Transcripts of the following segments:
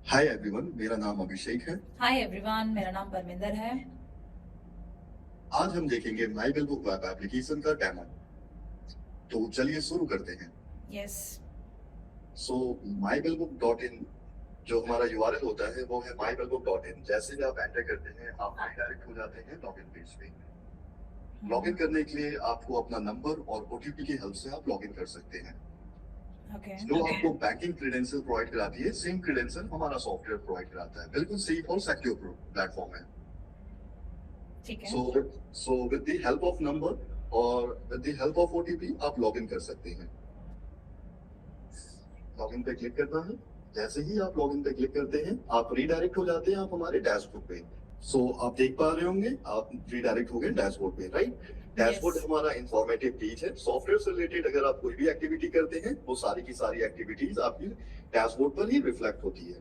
Hi everyone, मेरा नाम अभिषेक है। हाय एवरीवन, मेरा नाम परमिंदर है। आज हम देखेंगे माई बिल बुक वेब एप्लीकेशन का डेमो। तो चलिए शुरू करते हैं। यस। सो mybillbook.in जो हमारा यूआरएल होता है वो है mybillbook.in। जैसे ही आप एंटर करते हैं आप डायरेक्ट हो जाते हैं लॉगिन पेज पे। लॉगिन करने के लिए आपको अपना नंबर और ओटीपी की हेल्प से आप लॉगिन कर सकते हैं। ओके। जो आपको बैंकिंग क्रेडेंशियल प्रोवाइड कराती है, सेम क्रेडेंशियल हमारा सॉफ्टवेयर प्रोवाइड कराता है। बिल्कुल सेफ और सिक्योर प्लेटफॉर्म है। ठीक है। So with the help of number और with the help of OTP आप लॉगिन कर सकते हैं। लॉगिन पे क्लिक करना है। जैसे ही आप लॉगिन पे क्लिक करते हैं आप रीडायरेक्ट हो जाते हैं आप हमारे डैशबोर्ड पे। आप देख पा रहे होंगे आप रीडायरेक्ट हो गए डैशबोर्ड पे, राइट। डैशबोर्ड हमारा इंफॉर्मेटिव पेज है। सॉफ्टवेयर से रिलेटेड अगर आप कोई भी एक्टिविटी करते हैं वो सारी की सारी एक्टिविटीज आपकी डैशबोर्ड पर ही रिफ्लेक्ट होती है।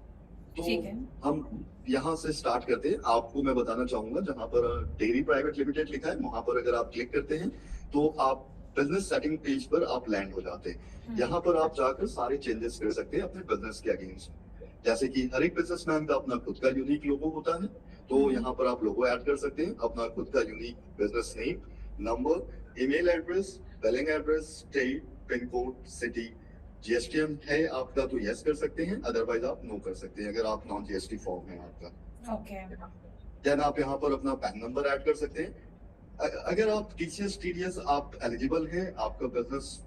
तो ठीक है। हम यहाँ से स्टार्ट करते हैं। आपको मैं बताना चाहूंगा जहां पर डेयरी प्राइवेट लिमिटेड लिखा है वहां पर अगर आप क्लिक करते हैं तो आप बिजनेस सेटिंग पेज पर आप लैंड हो जाते हैं। यहाँ पर आप जाकर सारे चेंजेस कर सकते हैं अपने बिजनेस के अगेंस्ट। जैसे कि हर एक बिजनेसमैन का अपना खुद का यूनिक लोगो होता है, तो यहाँ पर आप लोगो ऐड कर सकते हैं, अपना खुद का unique business name, number, email address, billing address, state, pin code, city. GSTN है आपका तो यस कर सकते हैं, अदरवाइज आप नो कर सकते हैं अगर आप नॉन जीएसटी फॉर्म है आपका। ओके। देन आप यहाँ पर अपना पैन नंबर ऐड कर सकते हैं। अगर आप टीसीएस टीडीएस आप एलिजिबल हैं, आपका बिजनेस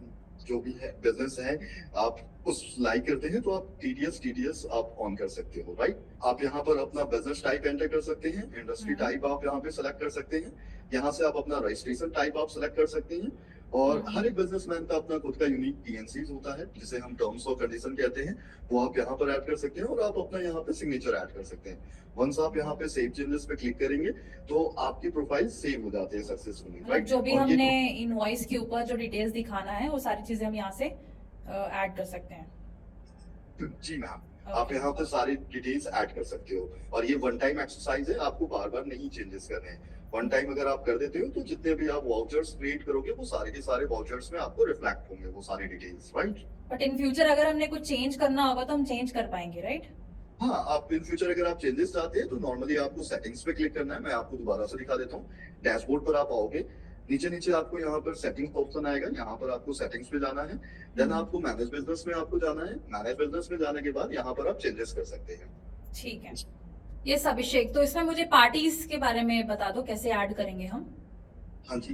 जो भी है बिजनेस है आप उस लाइक करते हैं तो आप टीडीएस आप ऑन कर सकते हो, राइट। आप यहाँ पर अपना बिजनेस टाइप एंटर कर सकते हैं, इंडस्ट्री टाइप आप यहाँ पे सेलेक्ट कर सकते हैं। यहाँ से आप अपना रजिस्ट्रेशन टाइप आप सेलेक्ट कर सकते हैं। और हर एक बिजनेसमैन का अपना खुद का यूनिक टीएनसी होता है जिसे हम टर्म्स ऑफ कंडीशन कहते हैं, वो आप यहाँ पर ऐड कर सकते हैं और आप अपना यहाँ पे सिग्नेचर ऐड कर सकते हैं। वंस आप यहाँ पे सेव चेंजेस पे क्लिक करेंगे तो आपकी प्रोफाइल सेव हो जाती है सक्सेसफुली, राइट। जो भी हमने इनवॉइस के ऊपर जो डिटेल्स दिखाना है वो सारी चीजें हम यहाँ से ऐड कर सकते हैं। जी मैम, आप यहाँ पे सारी डिटेल्स ऐड कर सकते हो और ये वन टाइम एक्सरसाइज है, आपको बार बार नहीं चेंजेस करने हैं। वन टाइम अगर आप कर देते हो तो जितने भी आप वाउचर्स क्रिएट करोगे वो सारे के सारे वाउचर्स में आपको रिफ्लेक्ट होंगे वो सारी details, right. But in future अगर हमने कुछ चेंज करना होगा तो हम चेंज कर पाएंगे, राइट। हाँ, आप इन फ्यूचर अगर आप चेंजेस चाहते हैं तो नॉर्मली आपको सेटिंग्स पे क्लिक करना है। मैं आपको दोबारा से दिखा देता हूँ। डैशबोर्ड पर आप आओगे, नीचे नीचे आपको यहाँ पर सेटिंग्स ऑप्शन आएगा, यहाँ पर आपको सेटिंग्स पे जाना है। देन आपको मैनेज बिजनेस में आपको जाना है। मैनेज बिजनेस में जाने के बाद यहाँ पर आप चेंजेस कर सकते हैं। ठीक है। यस अभिषेक, तो इसमें मुझे पार्टीज के बारे में बता दो, कैसे ऐड करेंगे हम। हाँ जी।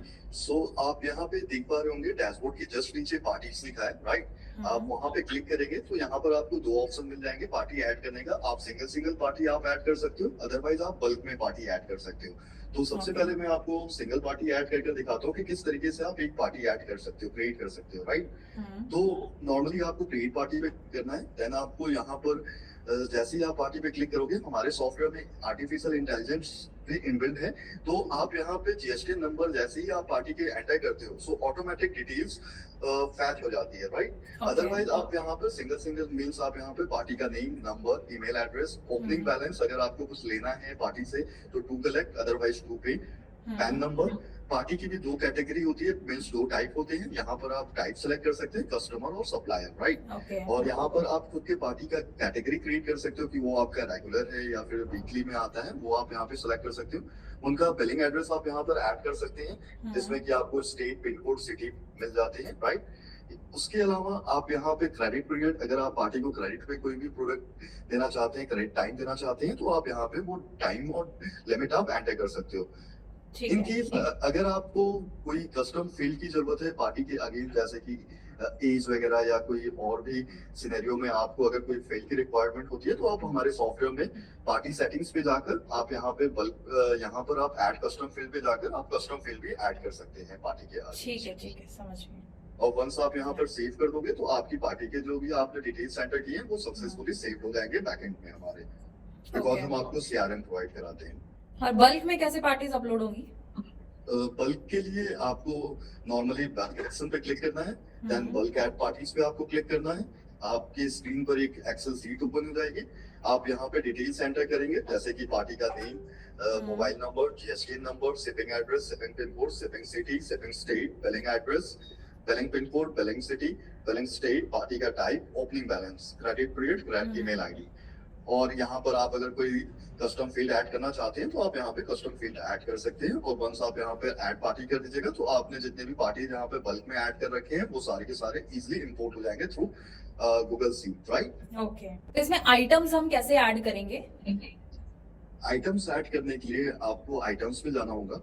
आप यहाँ पे देख पा रहे होंगे डैशबोर्ड के जस्ट नीचे पार्टीज लिखा है, राइट। आप वहां पे क्लिक करेंगे तो यहाँ पर आपको दो ऑप्शन मिल जाएंगे पार्टी ऐड करने का। आप सिंगल सिंगल पार्टी आप ऐड कर सकते हो, अदरवाइज आप बल्क में पार्टी ऐड कर सकते हो। तो सबसे पहले मैं आपको सिंगल पार्टी ऐड करके दिखाता हूँ कि किस तरीके से आप एक पार्टी ऐड कर सकते हो, क्रिएट कर सकते हो, राइट। तो नॉर्मली आपको क्रिएट पार्टी पे करना है। देन आपको यहाँ पर जैसे ही आप पार्टी पे क्लिक करोगे हमारे सॉफ्टवेयर में आर्टिफिशियल इंटेलिजेंस भी इनबिल्ट है। तो आप यहाँ पे जीएसटी नंबर जैसे ही आप पार्टी के एंटर करते हो सो ऑटोमेटिक डिटेल्स फैच हो जाती है, राइट। अदरवाइज आप यहाँ पर सिंगल सिंगल मेल्स आप यहाँ पे पार्टी का name, number, email address, opening balance अगर आपको कुछ लेना है पार्टी से तो टू कलेक्ट अदरवाइज टू पे, पैन नंबर। पार्टी की भी दो कैटेगरी होती है, मीन्स दो टाइप होते हैं। यहाँ पर आप टाइप सेलेक्ट कर सकते हैं, कस्टमर और सप्लायर, राइट। और यहाँ पर आप खुद के पार्टी का कैटेगरी क्रिएट कर सकते हो कि वो आपका रेगुलर है या फिर वीकली में आता है, वो आप यहाँ पे सेलेक्ट कर सकते हो। उनका बिलिंग एड्रेस आप यहाँ पर ऐड कर सकते हैं जिसमें कि आपको स्टेट, पिन कोड, सिटी मिल जाते हैं, राइट। उसके अलावा आप यहाँ पे क्रेडिट पीरियड, अगर आप पार्टी को क्रेडिट पे कोई भी प्रोडक्ट देना चाहते हैं, क्रेडिट टाइम देना चाहते हैं तो आप यहाँ पे वो टाइम और लिमिट आप एंटर कर सकते हो। इन केस अगर आपको कोई कस्टम फील्ड की जरूरत है पार्टी के अगेंस्ट, जैसे कि एज वगैरह या कोई और भी सिनेरियो में आपको अगर कोई फील्ड की रिक्वायरमेंट होती है तो आप हमारे सॉफ्टवेयर में पार्टी सेटिंग्स पे जाकर आप यहाँ पे बल्क यहाँ पर आप ऐड कस्टम फील्ड पे जाकर आप कस्टम फील्ड भी ऐड कर सकते हैं पार्टी के अगेंस्ट। ठीक है, समझ गए। और वंस आप यहाँ पर सेव कर दोगे तो आपकी पार्टी के जो भी आपने डिटेल्स एंटर किए हैं वो सक्सेसफुली सेव हो जाएंगे बैकएंड में हमारे, बिकॉज हम आपको सीआरएम प्रोवाइड कराते हैं। और बल्क में कैसे पार्टीज अपलोड होंगी। बल्क के लिए आपको नॉर्मली बैंक एक्शन पे क्लिक करना है, देन बल्क ऐड पार्टीज पे आपको क्लिक करना है। आपके स्क्रीन पर एक एक्सेल सीट ओपन हो जाएगी। आप यहाँ पे डिटेल्स एंटर करेंगे जैसे कि पार्टी का name, mobile number, GST number, shipping address, shipping pin code, shipping city, shipping state, billing address, billing pin code, billing city, billing state, party का type, opening balance, credit period, credit email ID. और यहाँ पर आप अगर कोई custom field add करना चाहते हैं तो आप यहाँ पे कस्टम फील्ड ऐड कर सकते हैं। और वंस आप यहाँ पे ऐड पार्टी कर दीजिएगा तो आपने जितने भी पार्टी यहाँ पे बल्क में ऐड कर रखे हैं वो सारे के सारे इजिली इंपोर्ट हो जाएंगे through Google seat, right. Okay, तो इसमें आइटम्स हम कैसे ऐड करेंगे? आइटम्स ऐड करने के लिए आपको आइटम्स में जाना होगा।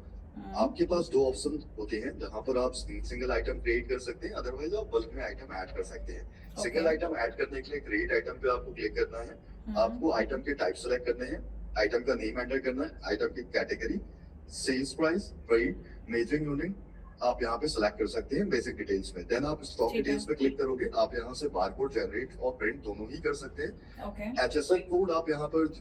आपके पास दो ऑप्शन होते हैं जहां पर आप सिंगल आइटम क्रिएट कर सकते हैं, अदरवाइज आप बल्क में आइटम ऐड कर सकते हैं। सिंगल आइटम ऐड करने के लिए क्रिएट आइटम पे आपको क्लिक करना है। आपको आइटम के टाइप सेलेक्ट करने हैं, आइटम का नेम एंटर करना है, आइटम की category, sales price, price, measuring unit आप यहाँ पे सिलेक्ट कर सकते हैं बेसिक डिटेल्स में। देन आप स्टॉक डिटेल्स पे क्लिक करोगे, आप यहाँ से बारकोड जनरेट और प्रिंट दोनों ही कर सकते हैं। HSN कोड आप यहाँ पर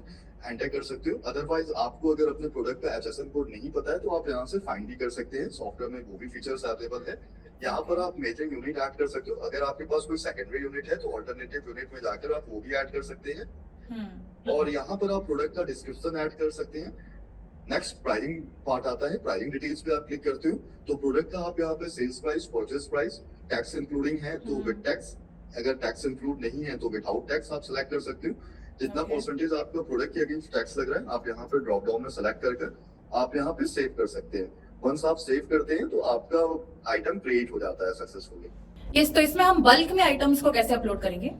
एंटर कर सकते हो। अदरवाइज आपको अगर अपने प्रोडक्ट का HSN कोड नहीं पता है तो आप यहाँ से फाइंड भी कर सकते हैं, सॉफ्टवेयर में वो भी फीचर्स अवेलेबल है। यहाँ पर आप मेजरिंग यूनिट ऐड कर सकते हो। अगर आपके पास कोई सेकेंडरी यूनिट है तो ऑल्टरनेटिव यूनिट में जाकर आप वो भी ऐड कर सकते हैं। और यहाँ पर आप प्रोडक्ट का डिस्क्रिप्शन ऐड कर सकते हैं। नेक्स्ट प्राइसिंग पार्ट आता है, प्राइसिंग डिटेल्स पे आप क्लिक करते हो तो प्रोडक्ट का आप यहाँ पे sales price, purchase price, tax including है तो विद टैक्स, अगर टैक्स इंक्लूड नहीं है तो विदाउट टैक्स आप सिलेक्ट कर सकते हो। जितना परसेंटेज आपका प्रोडक्ट के अगेंस्ट टैक्स लग रहा है आप यहाँ पे ड्रॉप डाउन में सेलेक्ट कर आप यहाँ पे सेव कर सकते हैं। वंस आप सेव करते हैं तो आपका आइटम क्रिएट हो जाता है सक्सेसफुली। यस, तो इसमें हम बल्क में आइटम्स को कैसे अपलोड करेंगे?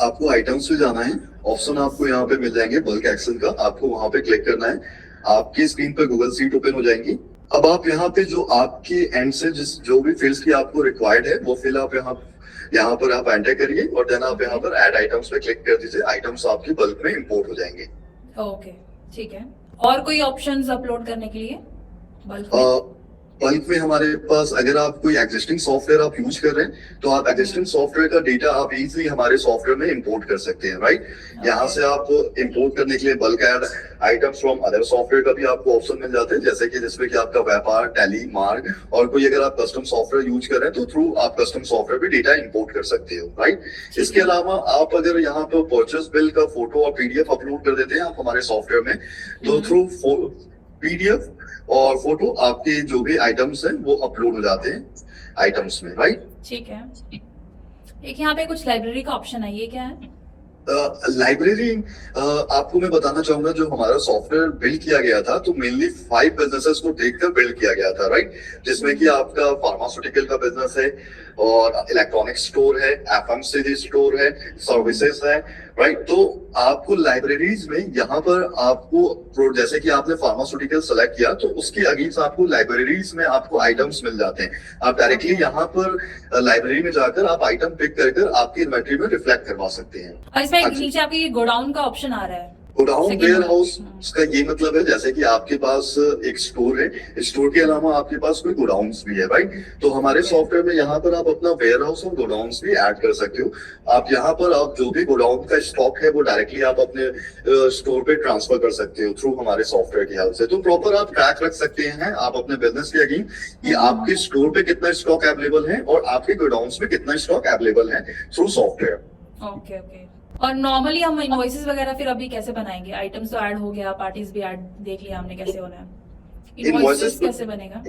आपको आइटम्स पे जाना है, ऑप्शन आपको यहाँ पे मिल जाएंगे बल्क एक्शन का, आपको वहां पे क्लिक करना है। आपकी स्क्रीन पर गूगल सीट ओपन हो जाएंगी। अब आप यहाँ पे जो आपके एंड से जो भी फील्ड्स की आपको रिक्वायर्ड है वो फिल आप यहाँ पर आप एंटर करिए और देन आप यहाँ पर ऐड आइटम्स पे क्लिक कर दीजिए। आइटम्स आपकी बल्क में इंपोर्ट हो जाएंगे। ओके, ठीक है। और कोई ऑप्शंस अपलोड करने के लिए बल्क में? बल्क में हमारे पास अगर आप कोई एग्जिस्टिंग सॉफ्टवेयर आप यूज कर रहे हैं तो आप एग्जिस्टिंग सॉफ्टवेयर का डेटा आप इजीली हमारे सॉफ्टवेयर में इंपोर्ट कर सकते हैं, राइट। यहाँ से आप इंपोर्ट करने के लिए bulk add items from other software का भी आपको ऑप्शन मिल जाते हैं, जैसे कि जिसमें कि आपका व्यापार, टैली, मार्ग और कोई अगर आप कस्टम सॉफ्टवेयर यूज कर रहे हैं तो थ्रू आप कस्टम सॉफ्टवेयर पे डेटा इंपोर्ट कर सकते हो, राइट। इसके अलावा आप अगर यहाँ पे परचेस बिल का फोटो और PDF अपलोड कर देते हैं आप हमारे सॉफ्टवेयर में तो थ्रू PDF और फोटो आपके जो भी आइटम्स हैं वो अपलोड हो जाते हैं आइटम्स में, राइट। ठीक है। एक यहाँ पे कुछ लाइब्रेरी का ऑप्शन है, ये क्या है? लाइब्रेरी आपको मैं बताना चाहूंगा, जो हमारा सॉफ्टवेयर बिल्ड किया गया था तो मेनली 5 बिजनेसेस को देखकर बिल्ड किया गया था, राइट। जिसमें कि आपका फार्मास्यूटिकल का बिजनेस है और इलेक्ट्रॉनिक स्टोर है, FMCG स्टोर है, सर्विसेज है, राइट। तो आपको लाइब्रेरीज में यहाँ पर आपको जैसे कि आपने फार्मास्यूटिकल सेलेक्ट किया तो उसके अगेंस्ट आपको लाइब्रेरीज में आपको आइटम्स मिल जाते हैं। आप डायरेक्टली यहाँ पर लाइब्रेरी में जाकर आप आइटम पिक कर आपकी इन्वेंटरी में रिफ्लेक्ट करवा सकते हैं। और इसमें नीचे आपकी गोडाउन का ऑप्शन आ रहा है। गोडाउन वेयर हाउस का ये मतलब है जैसे कि आपके पास एक स्टोर है, स्टोर के अलावा आपके पास कोई गोडाउन्स भी है, राइट। तो हमारे सॉफ्टवेयर में यहाँ पर आप अपना वेयर हाउस और गोडाउन्स भी ऐड कर सकते हो। आप यहाँ पर आप जो भी गोडाउन का स्टॉक है वो डायरेक्टली आप अपने स्टोर पे ट्रांसफर कर सकते हो थ्रू हमारे सॉफ्टवेयर की हेल्प से। तो प्रॉपर आप ट्रैक रख सकते हैं आप अपने बिजनेस के अगेंस्ट कि आपके स्टोर पे कितना स्टॉक अवेलेबल है और आपके गोडाउन्स में कितना स्टॉक अवेलेबल है थ्रू सॉफ्टवेयर। Okay okay. और नॉर्मली हम इनवॉइसेस वगैरह फिर अभी कैसे बनाएंगे? आइटम्स तो ऐड हो गया, पार्टीज भी ऐड देख लिया हमने कैसे होना है, इनवॉइसेस कैसे बनेगा?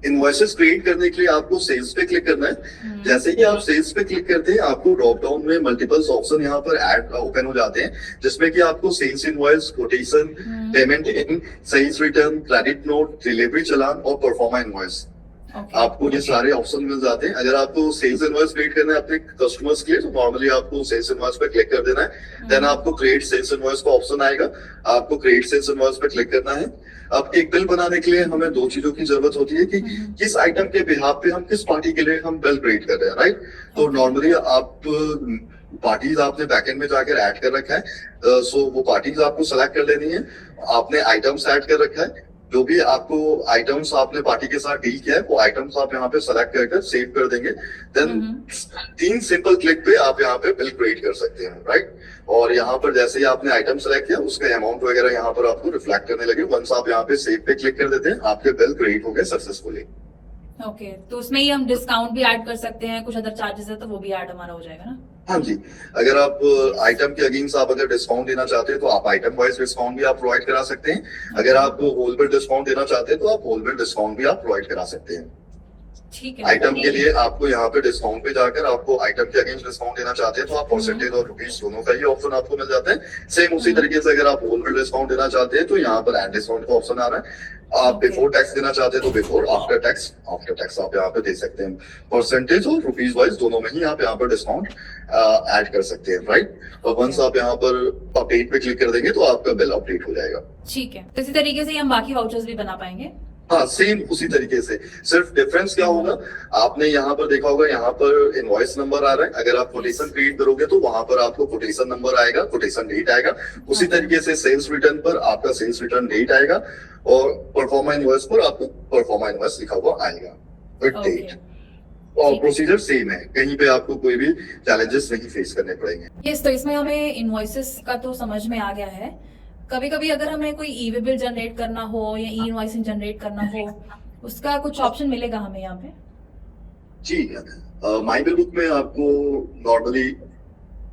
इनवॉइसेस क्रिएट करने के लिए आपको सेल्स पे क्लिक करना है। जैसे कि आप सेल्स पे क्लिक करते हैं आपको ड्रॉप डाउन में मल्टीपल ऑप्शन यहाँ पर ऐड ओपन हो जाते हैं, जिसमें कि आपको sales invoice, quotation, payment in, sales return, credit note, delivery challan और परफॉर्मा इनवॉइस आपको ये सारे ऑप्शन मिल जाते हैं। अगर आपको सेल्स इनवॉइस क्रिएट करना है अपने कस्टमर्स के लिए तो नॉर्मली आपको सेल्स इनवॉइस पे क्लिक कर देना है। देन आपको क्रिएट सेल्स इनवॉइस का ऑप्शन आएगा, आपको क्रिएट सेल्स इनवॉइस पे क्लिक करना है। अब एक बिल बनाने के लिए हमें 2 चीजों की जरूरत होती है कि किस आइटम के बिहाफ पे हम किस पार्टी के लिए हम बिल क्रिएट कर रहे हैं, राइट। तो नॉर्मली आप पार्टीज आपने बैकएंड में जाकर ऐड कर रखा है, सो वो पार्टीज आपको सेलेक्ट कर लेनी है। आपने आइटम्स ऐड कर रखा है, जो भी आपको आइटम्स आपने पार्टी के साथ डील किया है वो आइटम्स आप यहाँ पे सेलेक्ट कर सेव कर देंगे। देन 3 सिंपल क्लिक पे आप यहाँ पे बिल क्रिएट कर सकते हैं, राइट। और यहाँ पर जैसे ही आपने आइटम सेलेक्ट किया उसका अमाउंट वगैरह यहाँ पर आपको रिफ्लेक्ट करने लगे। वंस आप यहाँ पे सेव पे क्लिक कर देते हैं आपके बिल क्रिएट हो गए सक्सेसफुली। ओके, तो उसमें ही हम डिस्काउंट भी ऐड कर सकते हैं, कुछ अदर चार्जेस है तो वो भी ऐड हमारा हो जाएगा ना? हाँ जी, अगर आप आइटम के अगेंस्ट आप अगर डिस्काउंट देना चाहते हैं तो आप आइटम वाइज डिस्काउंट भी आप प्रोवाइड करा सकते हैं। अगर आप होल बिल डिस्काउंट देना चाहते हैं तो आप होल बिल डिस्काउंट भी आप प्रोवाइड करा सकते हैं। ठीक है। आइटम के लिए आपको यहाँ पे डिस्काउंट पे जाकर आपको आइटम के अगेंस्ट डिस्काउंट देना चाहते हैं तो आप परसेंटेज और रुपीज दोनों का ही ऑप्शन आपको मिल जाता है। सेम उसी तरीके से अगर आप होल डिस्काउंट देना चाहते हैं तो यहाँ पर एड डिस्काउंट का ऑप्शन आ रहा है। आप Okay. बिफोर टैक्स देना चाहते हैं तो बिफोर, आफ्टर टैक्स आप यहाँ पे दे सकते हैं। परसेंटेज और रुपीज वाइज दोनों में ही आप यहाँ पर डिस्काउंट ऐड कर सकते हैं, राइट। और वंस आप यहाँ पर अपडेट पे क्लिक कर देंगे तो आपका बिल अपडेट हो जाएगा। ठीक है, तो इसी तरीके से ही हम बाकी वाउचर्स भी बना पाएंगे। हाँ, सेम उसी तरीके से, सिर्फ डिफरेंस क्या होगा, आपने यहाँ पर देखा होगा, यहाँ पर इनवॉइस नंबर आ रहा है। अगर आप कोटेशन क्रिएट करोगे तो वहां पर आपको कोटेशन नंबर आएगा, कोटेशन डेट आएगा। उसी तरीके से सेल्स रिटर्न पर आपका सेल्स रिटर्न डेट आएगा और परफॉर्मा इनवॉइस पर आपको परफॉर्मा इनवॉइस लिखा हुआ आएगा विद डेट। और प्रोसीजर सेम है, कहीं पे आपको कोई भी चैलेंजेस नहीं फेस करने पड़ेंगे। यस, तो इसमें हमें इनवॉइसेस का तो समझ में आ गया है। कभी कभी अगर हमें कोई ई वे बिल जनरेट करना हो या ई इनवॉइसिंग जनरेट करना हो, उसका कुछ ऑप्शन मिलेगा हमें यहाँ पे? जी, माई बिल बुक में आपको नॉर्मली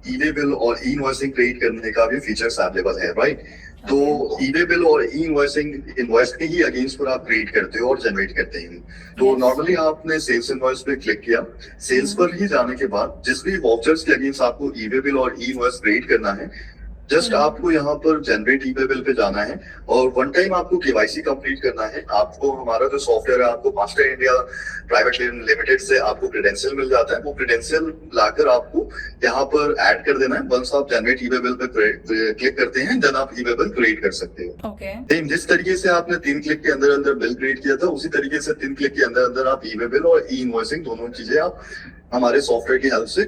ई वे बिल और ई इनवॉइसिंग क्रिएट करने का भी फीचर्स अवेलेबल है, राइट। तो ई वे बिल और ई इनवॉइसिंग इनवॉइस के ही अगेंस्ट पर आप क्रिएट करते हो और जनरेट करते हैं। तो नॉर्मली आपने सेल्स इनवॉइस पे क्लिक किया, सेल्स पर ही जाने के बाद जिस भी वाउचर्स के अगेंस्ट आपको ई वे बिल और ई इनवॉइस क्रिएट करना है, जस्ट आपको यहाँ पर जनरेट ई वे बिल पे जाना है और वन टाइम आपको केवाईसी कंप्लीट करना है। आपको हमारा जो सॉफ्टवेयर है, आपको मास्टर इंडिया प्राइवेट लिमिटेड से आपको क्रेडेंशियल मिल जाता है। वो क्रेडेंशियल लाकर आपको यहाँ पर ऐड कर देना है। वंस आप जनरेट ई वे बिल पे क्लिक करते हैं, देन आप ई वे बिल क्रिएट कर सकते हो। ओके। जिस तरीके से आपने 3 क्लिक के अंदर अंदर बिल क्रिएट किया था, उसी तरीके से 3 क्लिक के अंदर अंदर आप ई वे बिल और ई इनवॉइसिंग दोनों चीजें आप हमारे सॉफ्टवेयर की हेल्प से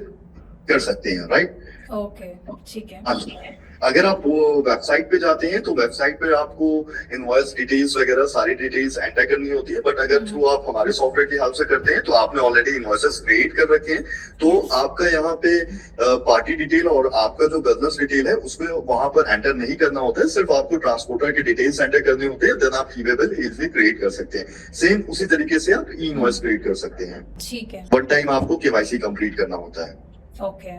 कर सकते हैं, राइट। ओके, ठीक है। हाँ जी। अगर आप वो वेबसाइट पे जाते हैं तो वेबसाइट पे आपको इनवॉइस डिटेल्स वगैरह सारी डिटेल्स एंटर करनी होती है। बट अगर थ्रू आप हमारे सॉफ्टवेयर की हेल्प से करते हैं तो आपने ऑलरेडी इनवॉइसेस क्रिएट कर रखे हैं, तो आपका यहाँ पे पार्टी डिटेल और आपका जो बिजनेस डिटेल है उसमें वहां पर एंटर नहीं करना होता है। सिर्फ आपको ट्रांसपोर्टर की डिटेल्स एंटर करनी होती है, देन आप ई वे बिल इजीली क्रिएट कर सकते हैं। सेम उसी तरीके से आप ई इनवॉइस क्रिएट कर सकते हैं। ठीक है। वन टाइम आपको केवाईसी कंप्लीट करना होता है। ओके।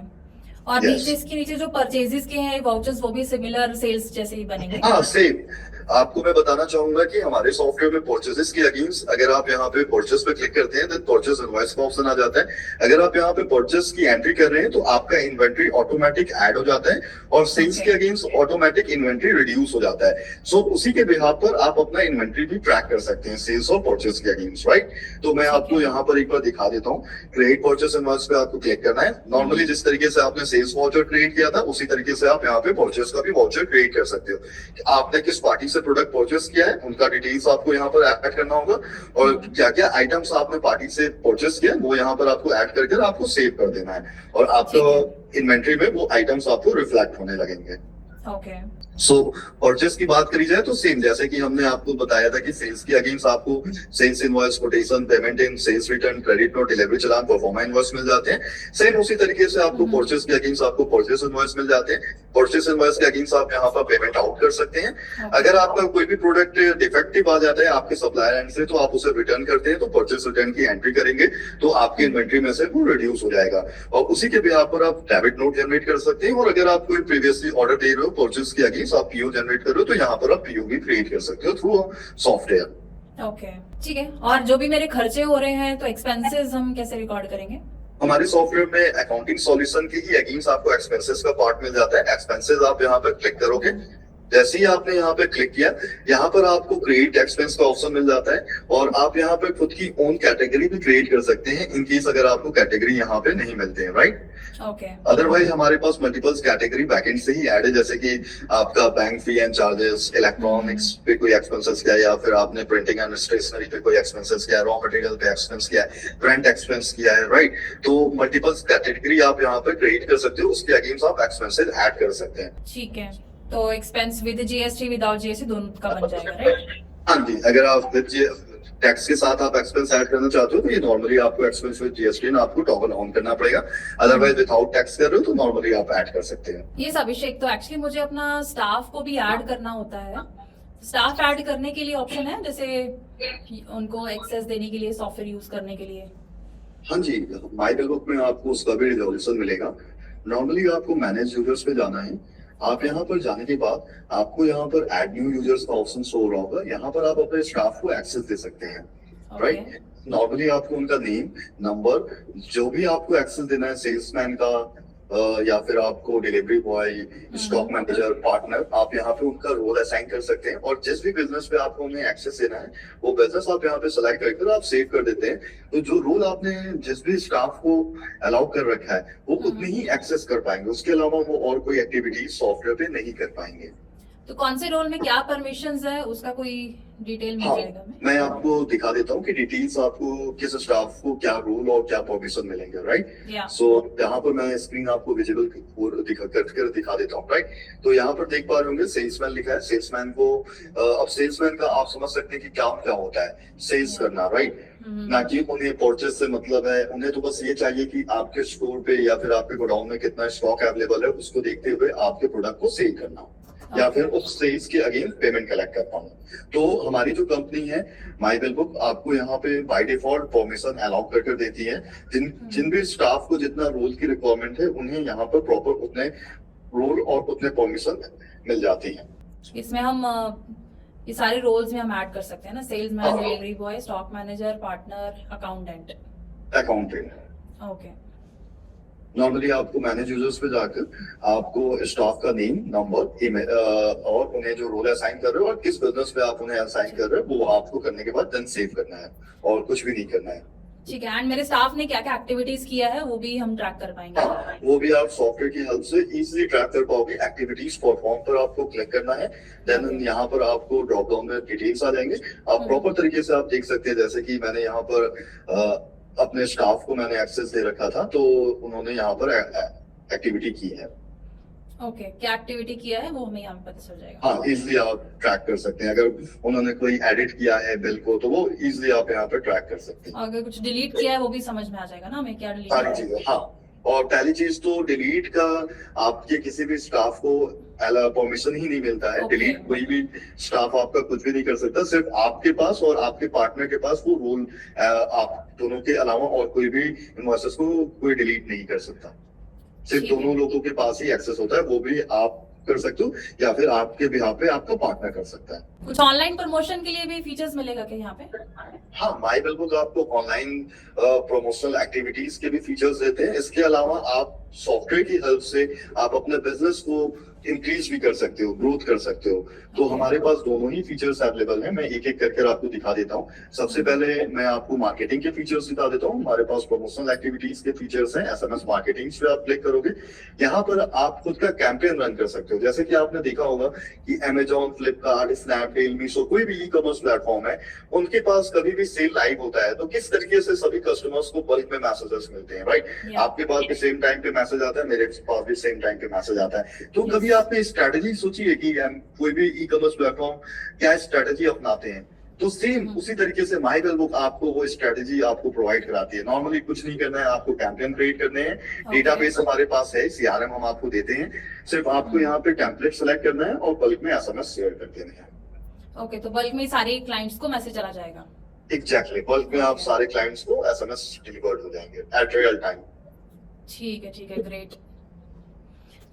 और Yes. नीचे इसके नीचे जो परचेजेस के हैं वाउचर्स, वो भी सिमिलर सेल्स जैसे ही बनेंगे? हाँ, सेम। आपको मैं बताना चाहूंगा कि हमारे सॉफ्टवेयर में परचेजेस के अगेंस्ट अगर आप यहाँ पे परचेस पे क्लिक करते हैं तो परचेस इनवॉइस का ऑप्शन आ जाता है। अगर आप यहाँ पे परचेस की एंट्री कर रहे हैं तो आपका इन्वेंट्री ऑटोमेटिक ऐड हो जाता है और सेल्स के अगेंस्ट ऑटोमेटिक इन्वेंट्री रिड्यूस हो जाता है। सो उसी के बिहाफ पर आप अपना इन्वेंट्री भी ट्रैक कर सकते हैं सेल्स और परचेस के अगेंस्ट, राइट। तो मैं आपको यहाँ पर एक बार दिखा देता हूँ। क्रिएट परचेस इनवॉइस पे आपको क्लिक करना है। नॉर्मली जिस तरीके से आपने सेल्स वाउचर क्रिएट किया था उसी तरीके से आप यहाँ पे परचेस का भी वाउचर क्रिएट कर सकते हो। आपने किस पार्टी से प्रोडक्ट परचेस किया है उनका डिटेल्स आपको यहाँ पर ऐड करना होगा और क्या क्या आइटम्स आपने पार्टी से परचेस किया वो यहाँ पर आपको ऐड करके आपको सेव कर देना है और आपको इन्वेंट्री में वो आइटम्स आपको रिफ्लेक्ट होने लगेंगे। ओके। सो परचेस की बात करी जाए तो सेम जैसे कि हमने आपको बताया था कि सेल्स के अगेंस्ट आपको sales invoice, quotation, payment in, sales return, credit note, delivery challan, proforma invoice मिल जाते हैं। सेम उसी तरीके से आपको परचेस के अगेंस्ट आपको परचेस इनवॉइस मिल जाते हैं। परचेस इनवॉइस के अगेंस्ट आप यहाँ पर पेमेंट आउट कर सकते हैं। अगर आपका कोई भी प्रोडक्ट डिफेक्टिव आ जाता है आपके सप्लायर एंड से तो आप उसे रिटर्न करते हैं, तो परचेस रिटर्न की एंट्री करेंगे तो आपकी इन्वेंट्री में से वो रिड्यूस हो जाएगा और उसी के बिहाफ पर आप डेबिट नोट जनरेट कर सकते हैं। और अगर आप कोई प्रीवियसली ऑर्डर दे रहे हो परचेस के अगेंस्ट आप पीओ जनरेट कर रहे हो तो यहाँ पर आप पीओ भी क्रिएट कर सकते हो थ्रू सॉफ्टवेयर। ओके, ठीक है। और जो भी मेरे खर्चे हो रहे हैं तो एक्सपेंसेस हम कैसे रिकॉर्ड करेंगे? हमारे सॉफ्टवेयर में अकाउंटिंग सॉल्यूशन के ही अगेंस्ट आपको एक्सपेंसेस का पार्ट मिल जाता है। एक्सपेंसेस आप यहाँ पर क्लिक करोगे, जैसे ही आपने यहाँ पे क्लिक किया यहाँ पर आपको क्रिएट एक्सपेंस का ऑप्शन मिल जाता है और आप यहाँ पे खुद की ओन कैटेगरी भी क्रिएट कर सकते हैं इन केस अगर आपको कैटेगरी यहाँ पे नहीं मिलते हैं, राइट। ओके। अदरवाइज हमारे पास मल्टीपल्स कैटेगरी बैकएंड से ही ऐड है, जैसे कि आपका bank fee and charges, electronics पे कोई एक्सपेंसेस किया है या फिर आपने प्रिंटिंग एंड स्टेशनरी पे कोई एक्सपेंसेस किया है, रॉ मटेरियल पे एक्सपेंस किया है, रेंट एक्सपेंस किया है, राइट। तो मल्टीपल्स कैटेगरी आप यहाँ पे क्रिएट कर सकते हो, उसके अगेंस्ट आप एक्सपेंसेस ऐड कर सकते हैं। ठीक है, तो expense with GST without GST दोनों का बन जाएगा, राइट? हाँ जी, अगर आप टैक्स के साथ आप एक्सपेंस ऐड करना चाहते हो तो ये नॉर्मली आपको एक्सपेंस विद जीएसटी ना आपको टॉगल ऑन करना पड़ेगा। अदरवाइज विदाउट टैक्स कर रहे हो तो नॉर्मली आप ऐड कर सकते हैं। ये अभिषेक, तो एक्चुअली मुझे अपना स्टाफ को भी ऐड करना होता है। स्टाफ ऐड करने के लिए ऑप्शन है, जैसे उनको एक्सेस देने के लिए, सॉफ्टवेयर यूज करने के लिए? हाँ जी, माई बिल बुक में आपको उसका भी रिजोल्यूशन मिलेगा। नॉर्मली आपको मैनेज यूजर्स पे जाना है। आप यहाँ पर जाने के बाद आपको यहाँ पर ऐड न्यू यूजर्स का ऑप्शन शो हो रहा होगा। यहाँ पर आप अपने स्टाफ को एक्सेस दे सकते हैं, राइट। नॉर्मली आपको उनका नेम, नंबर, जो भी आपको एक्सेस देना है सेल्समैन का या फिर आपको delivery boy, stock manager, partner, आप यहाँ पे उनका रोल असाइन कर सकते हैं। और जिस भी बिजनेस पे आपको उन्हें एक्सेस देना है वो बिजनेस आप यहाँ पे सेलेक्ट करके आप सेव कर देते हैं। तो जो रोल आपने जिस भी स्टाफ को अलाउ कर रखा है वो उतनी ही एक्सेस कर पाएंगे, उसके अलावा वो और कोई एक्टिविटी सॉफ्टवेयर पे नहीं कर पाएंगे। तो कौन से रोल में क्या परमिशंस है उसका कोई डिटेल मिल हाँ, जाएगा हमें? मैं आपको दिखा देता हूँ कि डिटेल्स आपको किस स्टाफ को क्या रोल और क्या परमिशन मिलेंगे, राइट। या सो यहाँ पर मैं स्क्रीन आपको विजिबल दिखा देता हूँ, राइट। तो यहाँ पर देख पा रहे होंगे सेल्समैन लिखा है। सेल्समैन को अब सेल्समैन का आप समझ सकते हैं कि काम क्या होता है, सेल्स करना, राइट। ना कि उन्हें परचेज से मतलब है, उन्हें तो बस ये चाहिए कि आपके स्टोर पे या फिर आपके गोडाउन में कितना स्टॉक अवेलेबल है उसको देखते हुए आपके प्रोडक्ट को सेल करना या फिर उस सेल्स के अगेंस्ट पेमेंट कलेक्ट कर पाऊँ। तो हमारी जो कंपनी है माई बिल बुक आपको यहाँ पे बाय डिफॉल्ट परमिशन अलाउ कर देती है। जिन भी स्टाफ को जितना रोल की रिक्वायरमेंट है उन्हें यहाँ पर प्रॉपर उतने रोल और उतने परमिशन मिल जाती है। इसमें हम ये सारे रोल्स में हम ऐड कर सकते हैं ना, salesman, delivery boy, stock manager, partner, accountant. Accounting okay, normally आपको मैनेज यूजर्स पे जाकर आपको स्टाफ का नेम, नंबर, ईमेल और उन्हें जो रोल असाइन कर रहे हो और किस बिजनेस पे आप उन्हें असाइन कर रहे हो वो आपको करने के बाद देन सेव करना है और कुछ भी नहीं करना है। ठीक है। एंड मेरे स्टाफ ने क्या क्या एक्टिविटीज किया है वो भी हम ट्रैक कर पाएंगे। हाँ, वो भी आप सॉफ्टवेयर की हेल्प से इजीली ट्रैक कर पाओगे। एक्टिविटीज परफॉर्म पर आपको क्लिक करना है, देन यहाँ पर आपको ड्रॉप डाउन में डिटेल्स आ जाएंगे। आप प्रॉपर तरीके से आप देख सकते हैं, जैसे कि मैंने यहाँ पर अपने स्टाफ को मैंने एक्सेस दे रखा था तो उन्होंने यहाँ पर एक्टिविटी की है। ओके, क्या एक्टिविटी किया है वो हमें यहाँ पे पता चल जाएगा। हाँ, इजिली आप ट्रैक कर सकते हैं। अगर उन्होंने कोई एडिट किया है बिल को तो वो इजिली आप यहाँ पे ट्रैक कर सकते हैं। अगर कुछ डिलीट किया है वो भी समझ में आ जाएगा ना हमें क्या डिलीट सारी चीजें, हाँ। और पहली चीज तो डिलीट का आपके किसी भी स्टाफ को परमिशन ही नहीं मिलता है। डिलीट कोई भी स्टाफ आपका कुछ भी नहीं कर सकता, सिर्फ आपके पास और आपके पार्टनर के पास वो रोल, आप दोनों के अलावा और कोई भी इनवॉइसेस को कोई डिलीट नहीं कर सकता। सिर्फ दोनों लोगों के पास ही एक्सेस होता है, वो भी आप कर सकते हो या फिर आपके बिहाफ पे आपका पार्टनर कर सकता है। कुछ ऑनलाइन प्रमोशन के लिए भी फीचर्स मिलेगा क्या यहाँ पे? हाँ, माई बिल बुक आपको ऑनलाइन प्रमोशनल एक्टिविटीज के भी फीचर्स देते हैं। इसके अलावा आप सॉफ्टवेयर की हेल्प से आप अपने बिजनेस को इंक्रीज भी कर सकते हो, ग्रोथ कर सकते हो। तो हमारे पास दोनों ही फीचर्स अवेलेबल हैं। मैं एक एक करके आपको दिखा देता हूँ। सबसे पहले मैं आपको मार्केटिंग के फीचर्स दिखा देता हूँ। हमारे पास प्रमोशनल एक्टिविटीज के फीचर्स हैं। SMS मार्केटिंग पे आप क्लिक करोगे, यहाँ पर आप खुद का कैंपेन रन कर सकते हो। जैसे कि आपने देखा होगा कि Amazon, फ्लिपकार्ट, स्नैपडील, मीशो, कोई भी ई-कॉमर्स प्लेटफॉर्म है, उनके पास कभी भी सेल लाइव होता है तो किस तरीके से सभी कस्टमर्स को बल्क में मैसेजेस मिलते हैं, राइट। आपके पास भी सेम टाइम पे मैसेज आता है, मेरे पास भी सेम टाइम पे मैसेज आता है। तो कभी आपने स्ट्रेटेजी सोची है कि कोई भी ई-कॉमर्स प्लेटफॉर्म क्या स्ट्रेटेजी अपनाते हैं? तो सेम उसी तरीके से माई बिल बुक आपको वो स्ट्रेटेजी आपको प्रोवाइड कराती है। नॉर्मली कुछ नहीं करना है, आपको कैंपेन क्रिएट करने हैं। डेटाबेस हमारे पास है, CRM हम आपको देते हैं। सिर्फ आपको यहाँ पे टेम्पलेट सेलेक्ट करना है और बल्क में SMS शेयर कर देना है। ओके, तो बल्क में सारे क्लाइंट्स को मैसेज चला जाएगा। एग्जैक्टली, बल्क में आप सारे क्लाइंट्स को SMS डिलीवर्ड हो जाएंगे एट रियल टाइम। ठीक है, ग्रेट।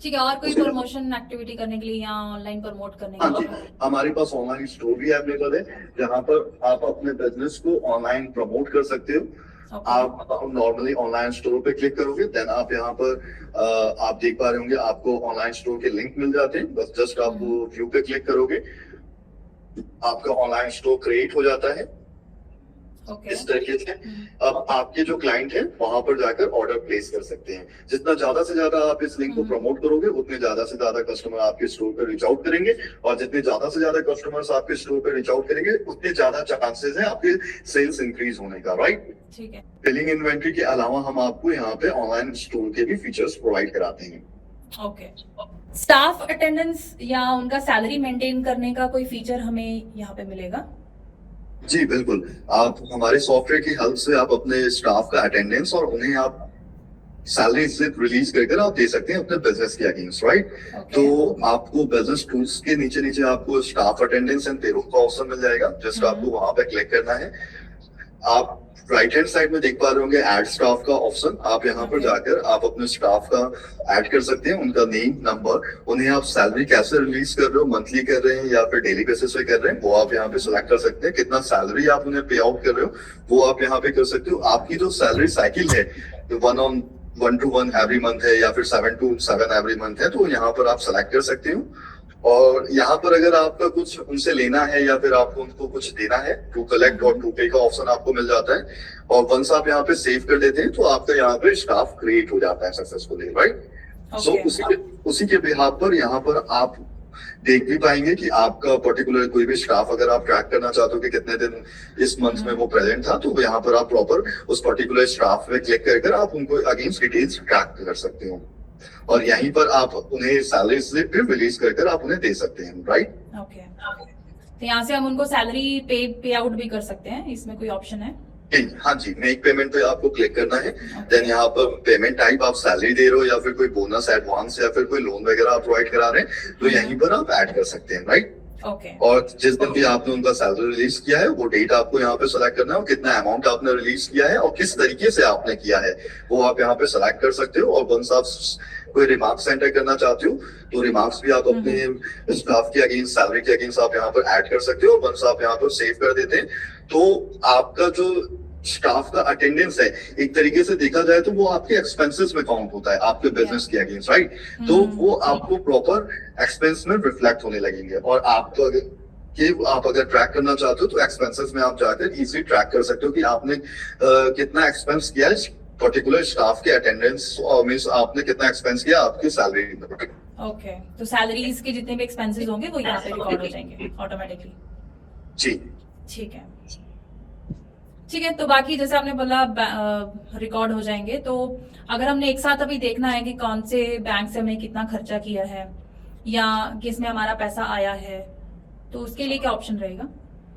ठीक है, और कोई प्रमोशन एक्टिविटी करने के लिए या ऑनलाइन प्रमोट करने हाँ के जी, लिए? हमारे पास ऑनलाइन स्टोर भी अवेलेबल है जहाँ पर आप अपने बिजनेस को ऑनलाइन प्रमोट कर सकते हो। आप नॉर्मली ऑनलाइन स्टोर पे क्लिक करोगे, देन आप यहाँ पर आप देख पा रहे होंगे आपको ऑनलाइन स्टोर के लिंक मिल जाते हैं। बस जस्ट आप वो व्यू पे क्लिक करोगे, आपका ऑनलाइन स्टोर क्रिएट हो जाता है। इस तरीके से अब आपके जो क्लाइंट है वहां पर जाकर ऑर्डर प्लेस कर सकते हैं। जितना ज्यादा से ज्यादा आप इस लिंक को प्रमोट करोगे उतने ज्यादा से ज्यादा कस्टमर आपके स्टोर पर रीच आउट करेंगे, और जितने ज्यादा से ज्यादा कस्टमर्स आपके स्टोर पर रीच आउट करेंगे उतने ज्यादा चांसेस है आपके सेल्स इंक्रीज होने का, राइट। ठीक है। बिलिंग इन्वेंट्री के अलावा हम आपको यहाँ पे ऑनलाइन स्टोर के भी फीचर्स प्रोवाइड कराते हैं। ओके, स्टाफ अटेंडेंस या उनका सैलरी मेंटेन करने का कोई फीचर हमें यहाँ पे मिलेगा? जी बिल्कुल, आप हमारे सॉफ्टवेयर की हेल्प से आप अपने स्टाफ का अटेंडेंस और उन्हें आप सैलरी स्लिप रिलीज करके आप दे सकते हैं अपने बिजनेस के अगेंस्ट, राइट। तो आपको बिजनेस टूल्स के नीचे आपको स्टाफ अटेंडेंस एंड पेरोल का ऑप्शन मिल जाएगा। जस्ट आपको वहां पे क्लिक करना है। आप राइट हैंड साइड में देख पा रहे होंगे ऐड स्टाफ का ऑप्शन। आप यहाँ पर जाकर आप अपने स्टाफ का ऐड कर सकते हैं, उनका नेम, नंबर, उन्हें आप सैलरी कैसे रिलीज कर रहे हो, मंथली कर रहे हैं या फिर डेली बेसिस पे कर रहे हैं, वो आप यहाँ पे सिलेक्ट कर सकते हैं। कितना सैलरी आप उन्हें पे आउट कर रहे हो वो आप यहाँ पे कर सकते हो। आपकी जो सैलरी साइकिल है 1 to 1 एवरी मंथ है या फिर 7 to 7 एवरी मंथ है, तो यहाँ पर आप सिलेक्ट कर सकते हो। और यहाँ पर अगर आपका कुछ उनसे लेना है या फिर आपको उनको कुछ देना है, टू कलेक्ट और टू पे का ऑप्शन आपको मिल जाता है। और वंस आप यहाँ पे सेव कर देते हैं तो आपका यहाँ पे स्टाफ क्रिएट हो जाता है सक्सेसफुली, राइट। सो उसी के बिहाफ पर यहाँ पर आप देख भी पाएंगे कि आपका पर्टिकुलर कोई भी स्टाफ अगर आप ट्रैक करना चाहते हो कि कितने दिन इस मंथ में वो प्रेजेंट था, तो यहाँ पर आप प्रॉपर उस पर्टिकुलर स्टाफ में क्लिक कर आप उनको अगेंस्ट डिटेल्स ट्रैक कर सकते हो। और यहीं पर आप उन्हें सैलरी स्लिप फिर रिलीज कर आप उन्हें दे सकते हैं, राइट। ओके, तो यहाँ से हम उनको सैलरी पे आउट भी कर सकते हैं, इसमें कोई ऑप्शन है? हाँ जी, मेक पेमेंट पे आपको क्लिक करना है। देन यहाँ पर पेमेंट टाइप आप सैलरी दे रहे हो या फिर कोई बोनस, एडवांस या फिर कोई लोन वगैरह आप प्रोवाइड करा रहे हैं, तो यहीं पर आप ऐड कर सकते हैं, राइट। ओके। और जिस दिन भी आपने उनका सैलरी रिलीज किया है वो डेट आपको यहाँ पे सिलेक्ट करना है, और कितना अमाउंट आपने रिलीज किया है और किस तरीके से आपने किया है वो आप यहाँ पे सिलेक्ट कर सकते हो। और वंस आप कोई रिमार्क्स एंटर करना चाहते हो तो रिमार्क्स भी आप अपने स्टाफ के अगेंस्ट, सैलरी के अगेंस्ट आप यहाँ पर ऐड कर सकते हो। वंस आप यहाँ पर सेव कर देते हैं तो आपका जो स्टाफ का अटेंडेंस है एक तरीके से देखा जाए तो वो आपके एक्सपेंसेस में काउंट होता है आपके बिजनेस के अगेंस्ट, राइट। तो वो आपको प्रॉपर एक्सपेंस में रिफ्लेक्ट होने लगेंगे। और आपको आप अगर ट्रैक करना चाहते हो तो एक्सपेंसेस में आप जाकर इजीली ट्रैक कर सकते हो कि आपने कितना एक्सपेंस किया है पर्टिकुलर स्टाफ के अटेंडेंस, और मींस आपने कितना एक्सपेंस किया आपकी सैलरी में। ओके, तो सैलरीज के जितने भी एक्सपेंसेस होंगे वो यहाँ पे रिकॉर्ड हो जाएंगे ऑटोमेटिकली। जी ठीक है, ठीक है। तो बाकी जैसे आपने बोला रिकॉर्ड हो जाएंगे, तो अगर हमने एक साथ अभी देखना है कि कौन से बैंक से हमने कितना खर्चा किया है या किस में हमारा पैसा आया है, तो उसके लिए क्या ऑप्शन रहेगा?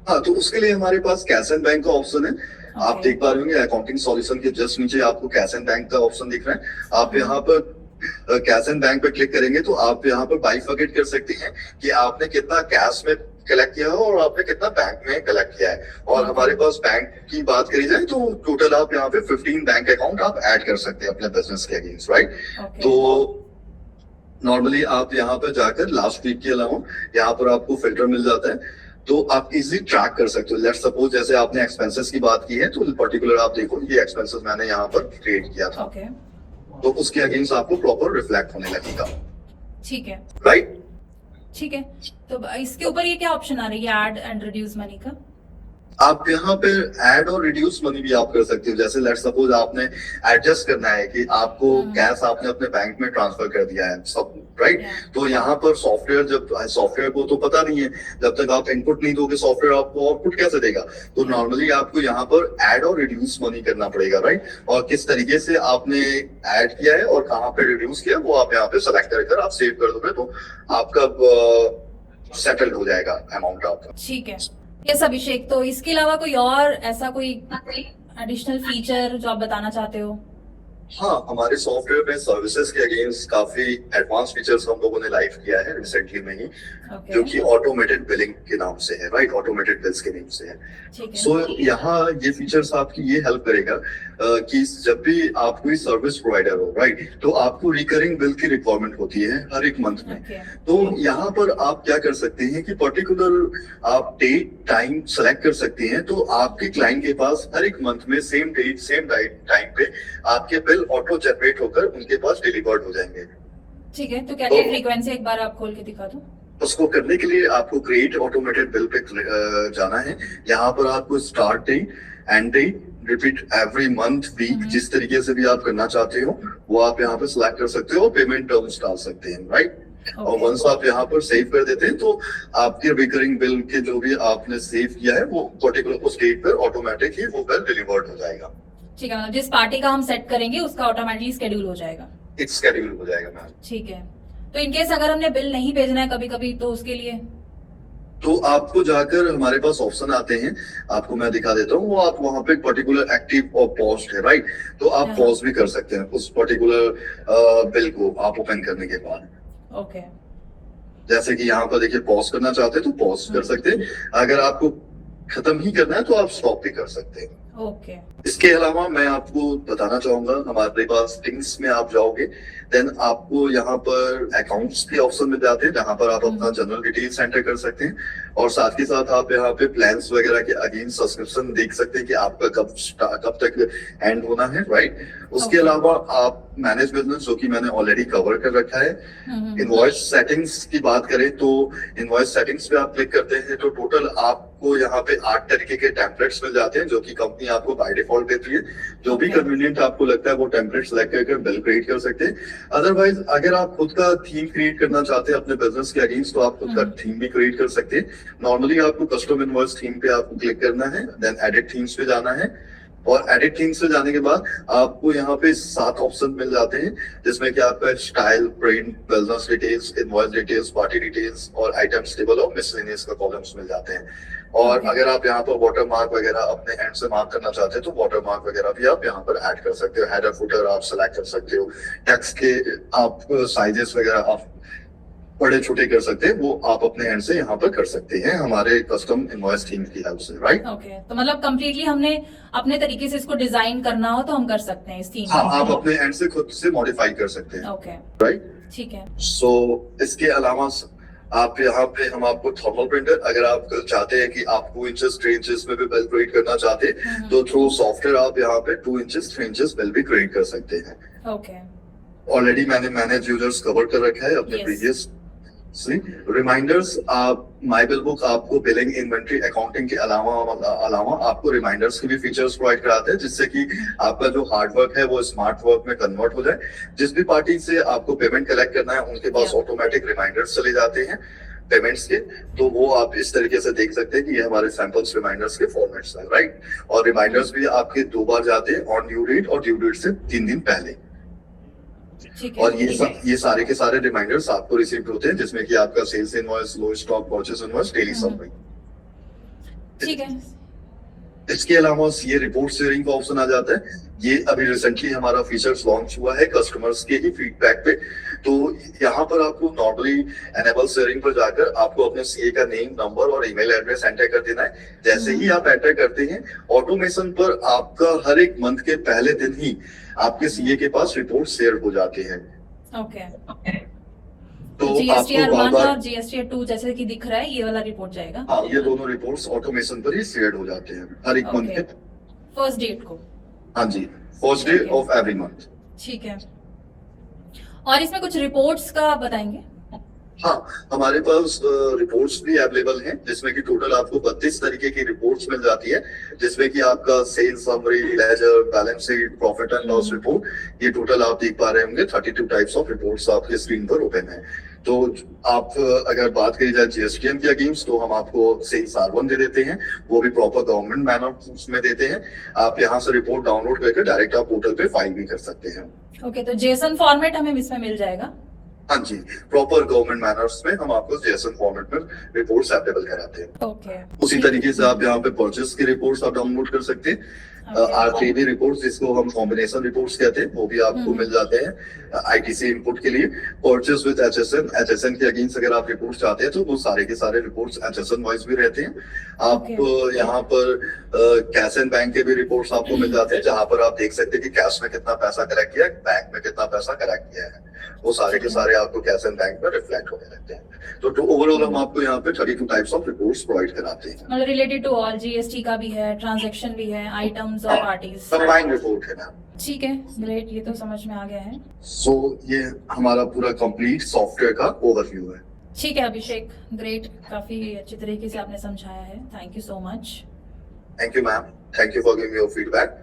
हाँ, तो उसके लिए हमारे पास कैश एंड बैंक का ऑप्शन है। आप देख पा रहे होंगे अकाउंटिंग सॉल्यूशन के जस्ट नीचे आपको कैश एंड बैंक का ऑप्शन दिख रहा है। आप यहाँ पर कैश एंड बैंक पे क्लिक करेंगे तो आप यहाँ पर बाइफरकेट कर सकते हैं कि आपने कितना कैश में कलेक्ट किया है और आपने कितना बैंक में कलेक्ट किया है। और हमारे पास बैंक की बात करी जाए तो टोटल आप यहाँ पे 15 बैंक अकाउंट आप ऐड कर सकते हैं अपने बिजनेस के अगेंस्ट, राइट। तो नॉर्मली आप यहाँ पे जाकर लास्ट वीक के अलावा यहाँ पर आपको फिल्टर मिल जाता है, तो आप इजीली ट्रैक कर सकते हो। लेट्स सपोज जैसे आपने एक्सपेंसेस की बात की है तो पर्टिकुलर आप देखो ये एक्सपेंसेस मैंने यहाँ पर क्रिएट किया था, तो उसके अगेंस्ट आपको प्रॉपर रिफ्लेक्ट होने लगेगा, ठीक है, राइट। ठीक है, तो इसके ऊपर ये क्या ऑप्शन आ रही है ऐड एंड रिड्यूस मनी का? आप यहाँ पे ऐड और रिड्यूस मनी भी आप कर सकते हो। जैसे लेट्स सपोज आपने एडजस्ट करना है कि आपको कैश आपने अपने बैंक में ट्रांसफर कर दिया है सब, राइट। तो यहाँ पर सॉफ्टवेयर को तो पता नहीं है, जब तक आप इनपुट नहीं दोगे सॉफ्टवेयर आपको आउटपुट कैसे देगा। तो नॉर्मली आपको यहाँ पर ऐड और रिड्यूस मनी करना पड़ेगा, राइट। और किस तरीके से आपने ऐड किया है और कहाँ पे रिड्यूस किया वो आप यहाँ पे सेलेक्ट कर आप सेव कर दोगे तो आपका सेटल्ड हो जाएगा अमाउंट आपका। ठीक है, यस अभिषेक, तो इसके अलावा कोई और ऐसा कोई एडिशनल फीचर जो आप बताना चाहते हो? हाँ, हमारे सॉफ्टवेयर में सर्विसेज के अगेंस्ट काफी एडवांस फीचर्स हम लोगों ने लाइव किया है रिसेंटली में ही, जो कि ऑटोमेटेड बिलिंग के नाम से है, राइट। ऑटोमेटेड बिल्स के नाम से है। सो यहाँ ये फीचर्स आपकी ये हेल्प करेगा कि जब भी आप कोई सर्विस प्रोवाइडर हो, राइट, तो आपको रिकरिंग बिल की रिक्वायरमेंट होती है हर एक मंथ में। तो यहाँ पर आप क्या कर सकते हैं कि पर्टिकुलर आप डेट टाइम सेलेक्ट कर सकते हैं, तो आपके क्लाइंट के पास हर एक मंथ में सेम डेट सेम टाइम पे आपके बिल ऑटो जनरेट होकर उनके पास डिलीवर्ड हो जाएंगे। ठीक है, तो क्या फ्रीक्वेंसी एक बार आप खोल के दिखा दो। उसको करने के लिए आपको क्रिएट ऑटोमेटेड बिल पे जाना है। यहाँ पर आपको start date, end date, repeat every month, week, जिस तरीके से भी आप करना चाहते हो वो आप यहाँ पे सिलेक्ट कर सकते हो, पेमेंट टर्म्स डाल सकते हैं, राइट। और वंस आप यहाँ पर सेव कर देते हैं तो आपके रिकरिंग बिल के जो भी आपने सेव किया है वो पर्टिकुलर उस डेट पर ऑटोमेटिक ही वो बिल डिलीवर्ड हो जाएगा। ठीक है, जिस पार्टी का हम सेट करेंगे उसका ऑटोमेटिकली शेड्यूल हो जाएगा। एक शेड्यूल हो जाएगा मैम। ठीक है, तो इनकेस अगर हमने बिल नहीं भेजना है कभी कभी तो उसके लिए तो आपको जाकर हमारे पास ऑप्शन आते हैं, आपको मैं दिखा देता हूँ, वो आप वहाँ पे पर्टिकुलर एक्टिव और पॉज्ड है, राइट। तो आप पॉज भी कर सकते हैं उस पर्टिकुलर बिल को आप ओपन करने के बाद। ओके, जैसे कि यहाँ पर देखिए पॉज करना चाहते हैं तो पॉज कर सकते हैं, अगर आपको खत्म ही करना है तो आप स्टॉप भी कर सकते हैं। ओके। इसके अलावा मैं आपको बताना चाहूंगा, हमारे पास थिंग्स में आप जाओगे देन आपको यहाँ पर अकाउंट्स के ऑप्शन मिल जाते हैं, जहाँ पर आप अपना जनरल डिटेल्स एंटर कर सकते हैं और साथ ही साथ आप यहाँ पे प्लान्स वगैरह के अगेंस्ट सब्सक्रिप्शन देख सकते हैं कि आपका कब तक एंड होना है, राइट। उसके Okay. अलावा आप मैनेज बिजनेस, जो कि मैंने ऑलरेडी कवर कर रखा है। इनवॉइस सेटिंग्स की बात करें तो इनवॉइस सेटिंग्स पे आप क्लिक करते हैं तो टोटल आपको यहाँ पे 8 तरीके के टेम्पलेट्स मिल जाते हैं, जो कि कंपनी आपको बाय डिफॉल्ट देती है। जो भी Okay. कन्वीनियंट आपको लगता है वो टेम्पलेट सेलेक्ट करके बिल क्रिएट कर सकते हैं। अदरवाइज अगर आप खुद का थीम क्रिएट करना चाहते हैं अपने बिजनेस के अगेंस्ट, तो आप खुद का थीम भी क्रिएट कर सकते हैं। नॉर्मली आपको कस्टम इनवॉइस थीम पे आपको क्लिक करना है, देन एडिट थीम्स पे जाना है और एडिट थीम्स पे जाने के बाद आपको यहाँ पे 7 ऑप्शन मिल जाते हैं, जिसमें कि आपका style, print, business details, invoice details, party details और आइटम्स टेबल और मिसलेनियस का कॉलम्स मिल जाते हैं। और Okay. अगर आप यहाँ पर वाटर मार्क वगैरह अपने एंड से मार्क करना चाहते हैं तो वाटर मार्क वगैरह भी आप यहाँ पर ऐड कर सकते हो। हेडर फुटर आप सेलेक्ट कर सकते हो। टेक्स्ट के आप साइजेस वगैरह आप बड़े छोटे कर सकते हैं, वो आप अपने एंड से यहाँ पर कर सकते हैं हमारे कस्टम इनवॉइस थीम की हेल्प से, राइट। ओके, तो मतलब कम्प्लीटली हमने अपने तरीके से इसको डिजाइन करना हो तो हम कर सकते हैं इस थीम हाँ, आप अपने एंड से खुद से मॉडिफाई कर सकते हैं, ओके, राइट। ठीक है। सो इसके अलावा आप यहाँ पे हम आपको थर्मल प्रिंटर, अगर आप चाहते हैं कि आप 2 इंचेस 3 इंचेस में भी बिल क्रिएट करना चाहते हैं तो थ्रू सॉफ्टवेयर आप यहाँ पे 2 इंचेस 3 इंचेस बिल भी क्रिएट कर सकते हैं। ओके, ऑलरेडी मैंने मैनेज यूजर्स कवर कर रखा है अपने Yes. Previous reminders. आप माई बिल बुक आपको बिलिंग, इन्वेंट्री, अकाउंटिंग के अलावा आपको रिमाइंडर्स के भी फीचर्स प्रोवाइड कराते हैं, जिससे कि आपका जो हार्ड वर्क है वो स्मार्ट वर्क में कन्वर्ट हो जाए। जिस भी पार्टी से आपको पेमेंट कलेक्ट करना है उनके पास Yeah. ऑटोमेटिक रिमाइंडर्स चले जाते हैं पेमेंट्स के, तो वो आप इस तरीके से देख सकते हैं कि ये हमारे सैंपल्स रिमाइंडर्स के फॉर्मेट्स हैं, राइट। और रिमाइंडर्स भी आपके 2 बार जाते हैं, ऑन ड्यू डेट और ड्यू डेट से 3 दिन पहले। ठीक है। और ये सारे के सारे रिमाइंडर्स आपको रिसीव होते हैं, जिसमें कि आपका sales invoice, low stock purchase invoice, daily summary. ठीक है। इसके अलावा ये रिपोर्ट शेयरिंग का ऑप्शन आ जाता है। ये अभी रिसेंटली हमारा फीचर्स लॉन्च हुआ है कस्टमर्स के ही फीडबैक पे। तो यहाँ पर आपको नॉर्मली एनेबल शेयरिंग पर जाकर आपको अपने सीए का नेम, नंबर और ईमेल एड्रेस एंटर कर देना है। जैसे ही आप एंटर करते हैं ऑटोमेशन पर आपका हर एक मंथ के पहले दिन ही आपके सीए के पास रिपोर्ट शेयर हो जाती है। ओके, तो जीएसटीआर आपको 1 बार और जीएसटीआर 2 जैसे कि दिख रहा है, ये वाला रिपोर्ट जाएगा हाँ, ये दोनों रिपोर्ट्स ऑटोमेशन पर ही शेयर हो जाते हैं हर एक मंथ ओके, के। फर्स्ट डेट को। हाँ जी, first day Okay. Of every month. ठीक है। और इसमें कुछ रिपोर्ट्स का बताएंगे? हाँ, हमारे पास रिपोर्ट्स भी अवेलेबल हैं, जिसमें कि टोटल आपको 32 तरीके की रिपोर्ट्स मिल जाती है, जिसमें कि आपका sales summary, ledger, balance sheet, profit and loss report, ये टोटल आप देख पा रहे होंगे 32 टाइप्स ऑफ रिपोर्ट्स आपके स्क्रीन पर ओपन है। तो आप अगर बात करी जाए जीएसटीएन के अगेंस्ट, तो हम आपको सेल्स R1 दे देते हैं, वो भी प्रॉपर गवर्नमेंट मैनर में देते हैं। आप यहाँ से रिपोर्ट डाउनलोड करके डायरेक्ट आप पोर्टल पे फाइल भी कर सकते हैं। ओके, तो जेसन फॉर्मेट हमें इसमें मिल जाएगा? हाँ जी, प्रॉपर गवर्नमेंट मैनर्स में हम आपको जेसन फॉर्मेट में रिपोर्ट्स अवेलेबल कराते हैं। ओके, उसी तरीके से आप यहाँ पे परचेस की रिपोर्ट्स आप डाउनलोड कर सकते हैं। R3B रिपोर्ट्स, जिसको हम कॉम्बिनेशन रिपोर्ट्स कहते हैं, वो भी आपको मिल जाते हैं आईटीसी इनपुट के लिए। परचेस विद HSN के अगेंस्ट अगर आप रिपोर्ट्स चाहते हैं तो वो सारे के सारे रिपोर्ट्स HSN वाइज भी रहते हैं। आप यहाँ पर कैश एंड बैंक के भी रिपोर्ट्स आपको मिल जाते हैं, जहां पर आप देख सकते हैं कि कैश में कितना पैसा कलेक्ट किया है, बैंक में कितना पैसा कलेक्ट किया है। वो सारे के सारे आपको कैश एंड बैंक में रिफ्लेक्ट होने लगते हैं। तो ओवरऑल हम आपको यहाँ पे 32 टाइप्स ऑफ रिपोर्ट्स प्रोवाइड कराते हैं। मतलब रिलेटेड टू ऑल, जीएसटी का भी है, ट्रांजैक्शन भी है, आइटम्स और पार्टीज। कंबाइंड रिपोर्ट है मैम। ठीक है, ग्रेट, ये तो समझ में आ गया है। सो ये हमारा पूरा कंप्लीट सॉफ्टवेयर का ओवरव्यू है। ठीक है अभिषेक, ग्रेट, काफी अच्छे तरीके से आपने समझाया है, thank you so much. Thank you ma'am, thank you for giving your feedback.